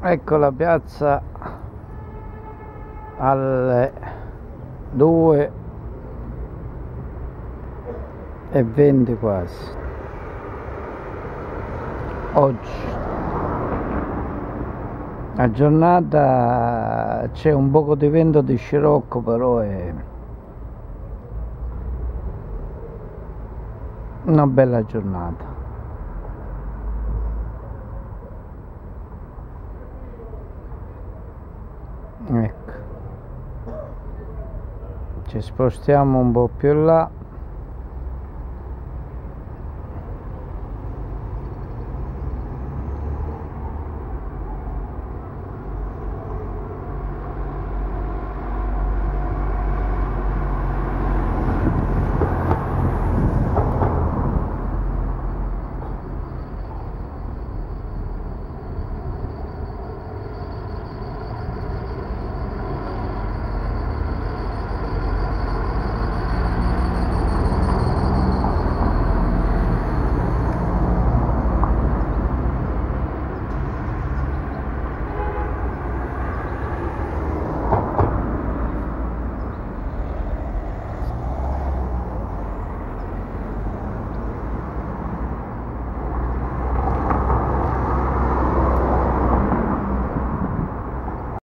Ecco la piazza alle 2:20 quasi oggi. La giornata c'è un poco di vento di scirocco, però è una bella giornata. Ecco, ci spostiamo un po' più là.